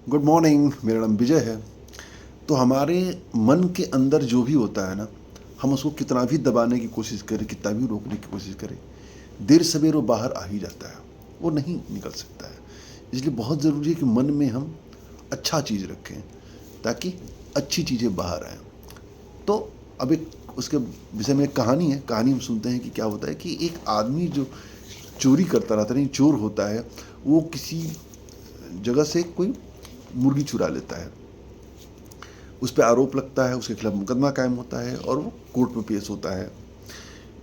Good morning. मेरा नाम विजय है। तो हमारे मन के अंदर जो भी होता है ना, हम उसको कितना भी दबाने की कोशिश करें, कितना भी रोकने की कोशिश करें, देर सवेर वो बाहर आ ही जाता है, वो नहीं निकल सकता है। इसलिए बहुत ज़रूरी है कि मन में हम अच्छा चीज़ रखें ताकि अच्छी चीज़ें बाहर आएँ। तो अब एक उसके विषय में एक कहानी है। कहानी हम सुनते हैं कि क्या होता है कि एक आदमी जो चोरी करता रहता है, नहीं चोर होता है, वो किसी जगह से कोई मुर्गी चुरा लेता है। उस पर आरोप लगता है, उसके खिलाफ मुकदमा कायम होता है और वो कोर्ट में पेश होता है।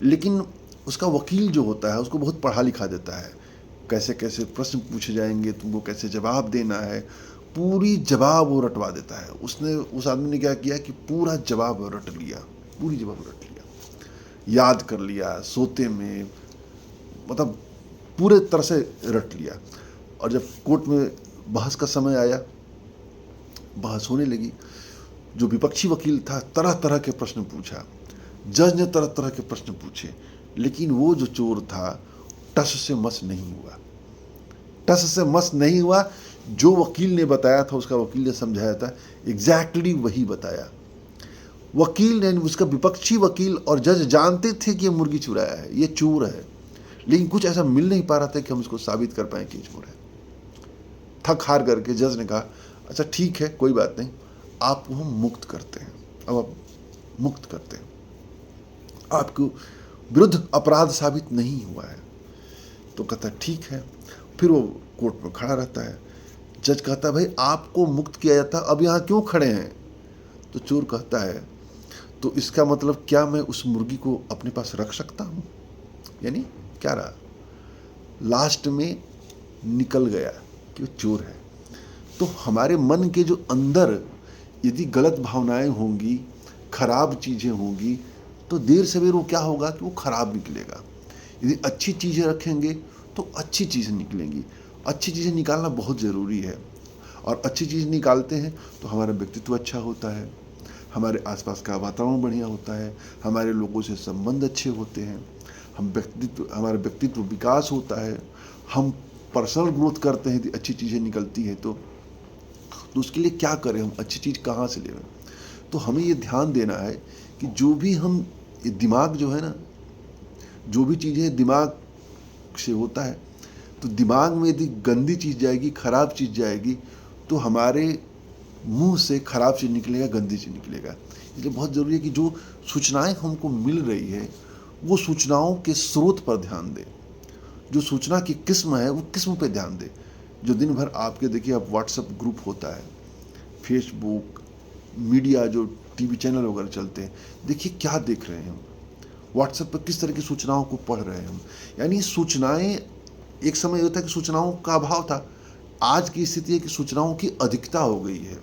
लेकिन उसका वकील जो होता है उसको बहुत पढ़ा लिखा देता है, कैसे कैसे प्रश्न पूछे जाएंगे, तुमको कैसे जवाब देना है, पूरी जवाब वो रटवा देता है। उसने उस आदमी ने क्या किया कि पूरा जवाब रट लिया, पूरी जवाब रट लिया, याद कर लिया सोते में, मतलब पूरे तरह से रट लिया। और जब कोर्ट में बहस का समय आया, बहस होने लगी, जो विपक्षी वकील था तरह तरह के प्रश्न पूछा, जज ने तरह तरह के प्रश्न पूछे, लेकिन वो जो चोर था टस से मस नहीं हुआ, टस से मस नहीं हुआ। जो वकील ने बताया था, उसका वकील ने समझाया था, एग्जैक्टली वही बताया। वकील ने, उसका विपक्षी वकील और जज जानते थे कि ये मुर्गी चुराया है, ये चोर है, लेकिन कुछ ऐसा मिल नहीं पा रहा था कि हम इसको साबित कर पाए कि ये चोर है। थक हार करके जज ने कहा, अच्छा ठीक है, कोई बात नहीं, आपको हम मुक्त करते हैं। अब आप मुक्त करते हैं, आपको विरुद्ध अपराध साबित नहीं हुआ है। तो कहता है ठीक है। फिर वो कोर्ट में खड़ा रहता है। जज कहता है, भाई आपको मुक्त किया जाता, अब यहाँ क्यों खड़े हैं? तो चोर कहता है, तो इसका मतलब क्या मैं उस मुर्गी को अपने पास रख सकता हूँ? यानी क्या रहा, लास्ट में निकल गया कि वो चोर है। तो हमारे मन के जो अंदर यदि गलत भावनाएं होंगी, खराब चीज़ें होंगी, तो देर सवेर वो क्या होगा कि वो खराब निकलेगा। यदि अच्छी चीज़ें रखेंगे तो अच्छी चीज़ें निकलेंगी। अच्छी चीज़ें निकालना बहुत ज़रूरी है, और अच्छी चीज़ निकालते हैं तो हमारा व्यक्तित्व अच्छा होता है, हमारे आसपास का वातावरण बढ़िया होता है, हमारे लोगों से संबंध अच्छे होते हैं, हमारा व्यक्तित्व विकास होता है, हम पर्सनल ग्रोथ करते हैं यदि अच्छी चीज़ें निकलती हैं तो उसके लिए क्या करें, हम अच्छी चीज़ कहाँ से लें? तो हमें ये ध्यान देना है कि जो भी हम, ये दिमाग जो है ना, जो भी चीज़ें दिमाग से होता है, तो दिमाग में यदि गंदी चीज़ जाएगी, खराब चीज़ जाएगी, तो हमारे मुंह से खराब चीज़ निकलेगा, गंदी चीज़ निकलेगा। इसलिए बहुत ज़रूरी है कि जो सूचनाएं हमको मिल रही है, वो सूचनाओं के स्रोत पर ध्यान दें। जो सूचना की किस्म है वो किस्म पे ध्यान दें। जो दिन भर आपके, देखिए, अब व्हाट्सएप ग्रुप होता है, फेसबुक, मीडिया, जो टीवी चैनल वगैरह चलते हैं, देखिए क्या देख रहे हैं हम, व्हाट्सएप पर किस तरह की सूचनाओं को पढ़ रहे हैं हम। यानी सूचनाएं, एक समय होता है कि सूचनाओं का अभाव था, आज की स्थिति है कि सूचनाओं की अधिकता हो गई है।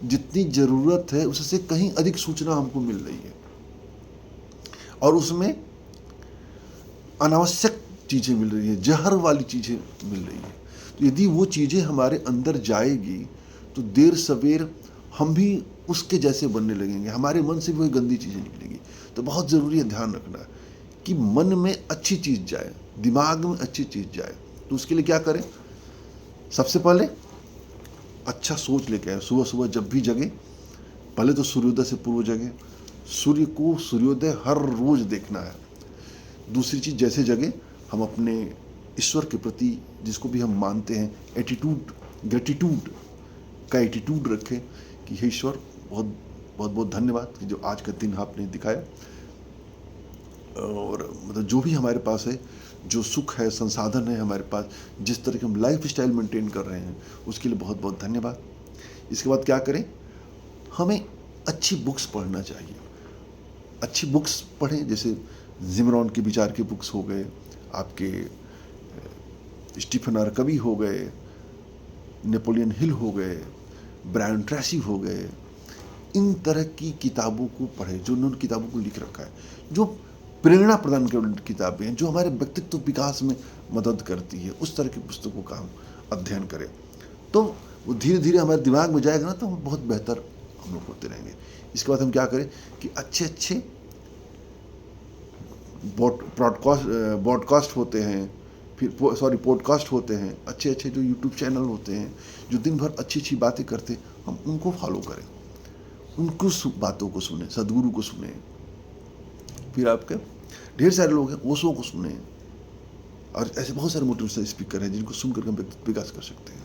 जितनी ज़रूरत है उससे कहीं अधिक सूचना हमको मिल रही है, और उसमें अनावश्यक चीज़ें मिल रही है, जहर वाली चीज़ें मिल रही है। तो यदि वो चीज़ें हमारे अंदर जाएगी तो देर सवेर हम भी उसके जैसे बनने लगेंगे, हमारे मन से भी वही गंदी चीज़ें निकलेंगी। तो बहुत ज़रूरी है ध्यान रखना कि मन में अच्छी चीज़ जाए, दिमाग में अच्छी चीज़ जाए। तो उसके लिए क्या करें? सबसे पहले अच्छा सोच लेके आए। सुबह सुबह जब भी जगे, पहले तो सूर्योदय से पूर्व जगे, सूर्य को सूर्योदय हर रोज़ देखना है। दूसरी चीज़, जैसे जगे हम अपने ईश्वर के प्रति, जिसको भी हम मानते हैं, एटीट्यूड, ग्रेटिट्यूड का एटीट्यूड रखें कि हे ईश्वर, बहुत बहुत बहुत धन्यवाद कि जो आज का दिन आपने दिखाया, और मतलब जो भी हमारे पास है, जो सुख है, संसाधन है हमारे पास, जिस तरह के हम लाइफ स्टाइल मेंटेन कर रहे हैं, उसके लिए बहुत बहुत धन्यवाद। इसके बाद क्या करें? हमें अच्छी बुक्स पढ़ना चाहिए। अच्छी बुक्स पढ़ें, जैसे जिमरॉन के विचार के बुक्स हो गए, आपके स्टीफन आर कवी हो गए, नेपोलियन हिल हो गए, ब्रायन ट्रेसी हो गए। इन तरह की किताबों को पढ़ें, जो उन्होंने किताबों को लिख रखा है, जो प्रेरणा प्रदान करने किताबें हैं, जो हमारे व्यक्तित्व विकास में मदद करती है, उस तरह की पुस्तकों का हम अध्ययन करें। तो वो धीरे धीरे हमारे दिमाग में जाएगा ना, तो हम बहुत बेहतर हम लोग होते रहेंगे। इसके बाद हम क्या करें कि अच्छे अच्छे ब्रॉडकास्ट होते हैं, फिर सॉरी पॉडकास्ट होते हैं, अच्छे अच्छे जो यूट्यूब चैनल होते हैं जो दिन भर अच्छी अच्छी बातें करते हैं, हम उनको फॉलो करें, उनको बातों को सुने, सदगुरु को सुने। फिर आपके ढेर सारे लोग हैं, ओशो को सुने, और ऐसे बहुत सारे मोटिवेशनल स्पीकर हैं जिनको सुनकर हम व्यक्तित्व विकास कर सकते हैं।